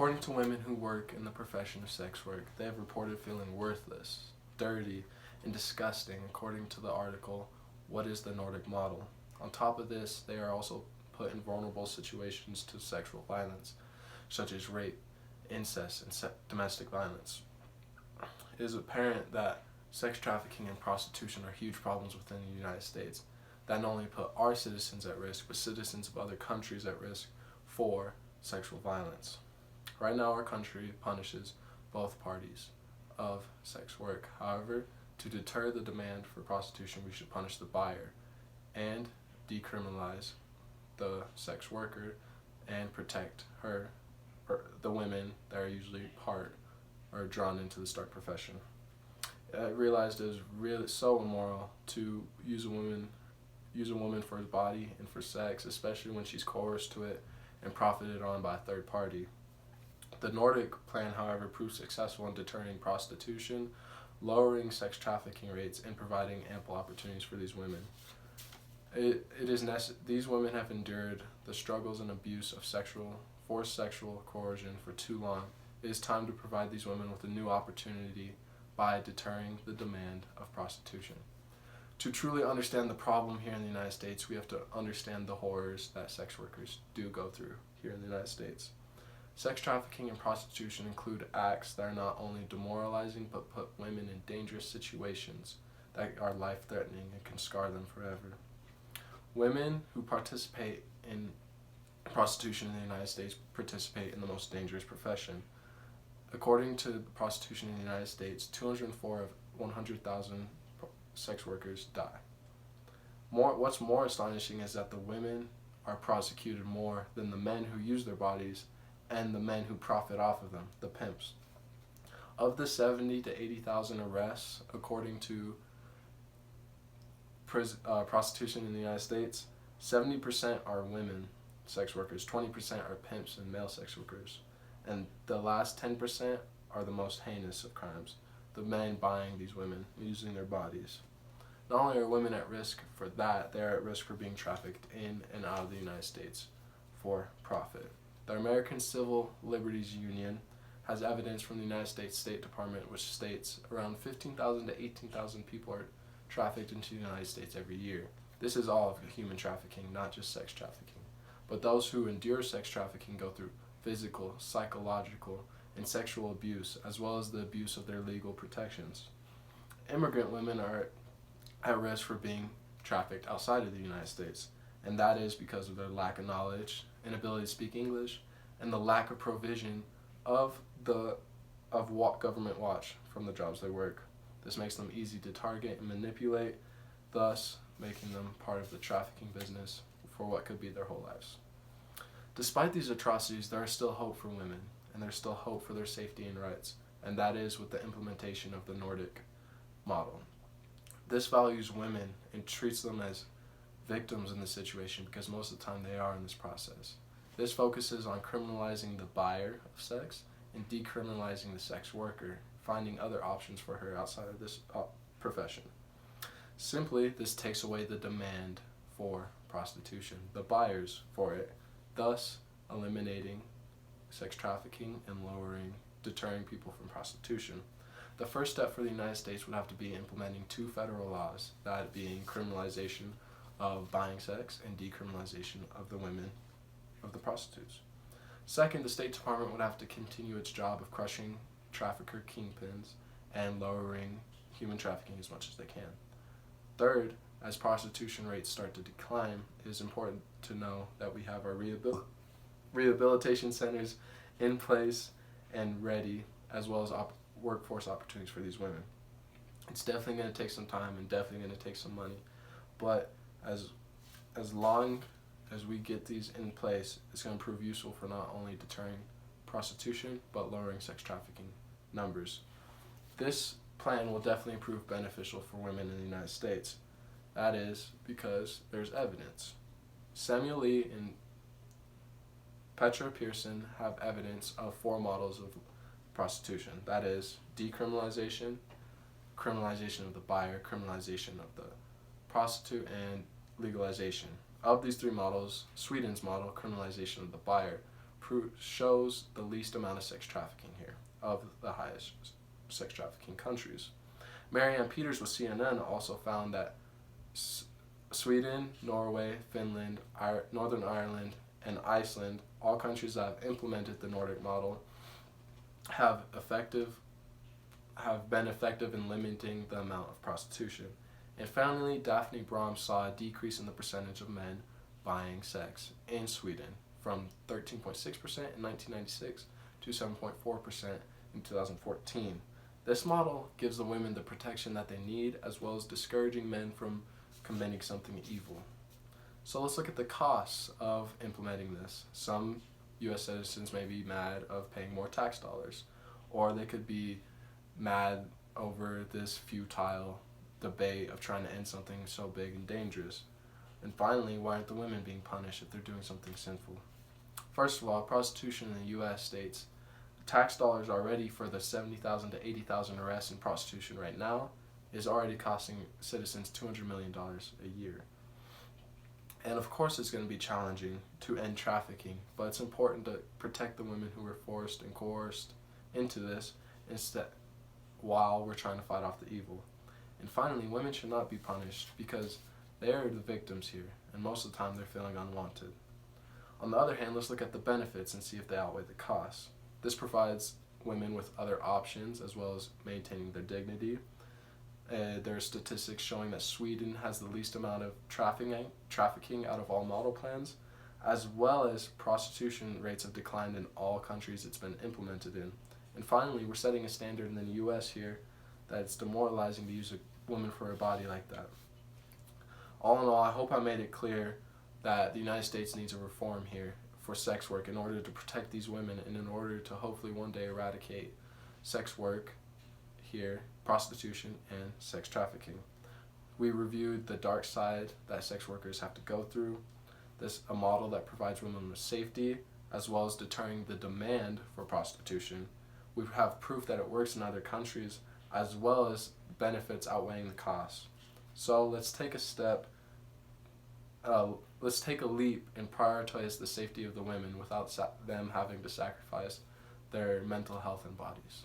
According to women who work in the profession of sex work, they have reported feeling worthless, dirty, and disgusting, according to the article, What is the Nordic Model? On top of this, they are also put in vulnerable situations to sexual violence, such as rape, incest, and domestic violence. It is apparent that sex trafficking and prostitution are huge problems within the United States that not only put our citizens at risk, but citizens of other countries at risk for sexual violence. Right now, our country punishes both parties of sex work. However, to deter the demand for prostitution, we should punish the buyer and decriminalize the sex worker and protect her, or the women that are usually part or drawn into the stark profession. I realized it was really so immoral to use a woman for his body and for sex, especially when she's coerced to it and profited on by a third party. The Nordic plan, however, proved successful in deterring prostitution, lowering sex trafficking rates, and providing ample opportunities for these women. These women have endured the struggles and abuse of forced sexual coercion for too long. It is time to provide these women with a new opportunity by deterring the demand of prostitution. To truly understand the problem here in the United States, we have to understand the horrors that sex workers do go through here in the United States. Sex trafficking and prostitution include acts that are not only demoralizing but put women in dangerous situations that are life-threatening and can scar them forever. Women who participate in prostitution in the United States participate in the most dangerous profession. According to prostitution in the United States, 204 of 100,000 sex workers die. What's more astonishing is that the women are prosecuted more than the men who use their bodies and the men who profit off of them, the pimps. Of the 70 to 80,000 arrests, according to prostitution in the United States, 70% are women sex workers, 20% are pimps and male sex workers, and the last 10% are the most heinous of crimes, the men buying these women, using their bodies. Not only are women at risk for that, they're at risk for being trafficked in and out of the United States for profit. The American Civil Liberties Union has evidence from the United States State Department which states around 15,000 to 18,000 people are trafficked into the United States every year. This is all of human trafficking, not just sex trafficking. But those who endure sex trafficking go through physical, psychological, and sexual abuse, as well as the abuse of their legal protections. Immigrant women are at risk for being trafficked outside of the United States, and that is because of their lack of knowledge, inability to speak English, and the lack of provision of government watch from the jobs they work. This makes them easy to target and manipulate, thus making them part of the trafficking business for what could be their whole lives. Despite these atrocities, there is still hope for women, and there's still hope for their safety and rights, and that is with the implementation of the Nordic model. This values women and treats them as victims in the situation because most of the time they are in this process. This focuses on criminalizing the buyer of sex and decriminalizing the sex worker, finding other options for her outside of this profession. Simply, this takes away the demand for prostitution, the buyers for it, thus eliminating sex trafficking and deterring people from prostitution. The first step for the United States would have to be implementing two federal laws, that being criminalization of buying sex and decriminalization of the prostitutes. Second, the State Department would have to continue its job of crushing trafficker kingpins and lowering human trafficking as much as they can. Third, as prostitution rates start to decline, it is important to know that we have our rehabilitation centers in place and ready, as well as workforce opportunities for these women. It's definitely going to take some time and definitely going to take some money, but as long as we get these in place, it's going to prove useful for not only deterring prostitution, but lowering sex trafficking numbers. This plan will definitely prove beneficial for women in the United States. That is because there's evidence. Samuel Lee and Petra Pearson have evidence of 4 models of prostitution. That is decriminalization, criminalization of the buyer, criminalization of the prostitute, and legalization. Of these 3 models, Sweden's model, criminalization of the buyer, shows the least amount of sex trafficking here of the highest sex trafficking countries. Marianne Peters with CNN also found that Sweden, Norway, Finland, Northern Ireland, and Iceland, all countries that have implemented the Nordic model, have been effective in limiting the amount of prostitution. And finally, Daphne Brahms saw a decrease in the percentage of men buying sex in Sweden from 13.6% in 1996 to 7.4% in 2014. This model gives the women the protection that they need, as well as discouraging men from committing something evil. So let's look at the costs of implementing this. Some U.S. citizens may be mad of paying more tax dollars, or they could be mad over this futile debate of trying to end something so big and dangerous. And finally, why aren't the women being punished if they're doing something sinful? First of all, prostitution in the U.S. states tax dollars already for the 70,000 to 80,000 arrests in prostitution right now is already costing citizens $200 million a year. And of course it's going to be challenging to end trafficking, but it's important to protect the women who were forced and coerced into this instead while we're trying to fight off the evil. And finally, women should not be punished because they are the victims here, and most of the time they're feeling unwanted. On the other hand, let's look at the benefits and see if they outweigh the costs. This provides women with other options as well as maintaining their dignity. There are statistics showing that Sweden has the least amount of trafficking out of all model plans, as well as prostitution rates have declined in all countries it's been implemented in. And finally, we're setting a standard in the U.S. here that it's demoralizing to use a woman for a body like that. All in all, I hope I made it clear that the United States needs a reform here for sex work in order to protect these women and in order to hopefully one day eradicate sex work here, prostitution, and sex trafficking. We reviewed the dark side that sex workers have to go through, a model that provides women with safety, as well as deterring the demand for prostitution. We have proof that it works in other countries, as well as benefits outweighing the costs. So let's take a leap and prioritize the safety of the women without them having to sacrifice their mental health and bodies.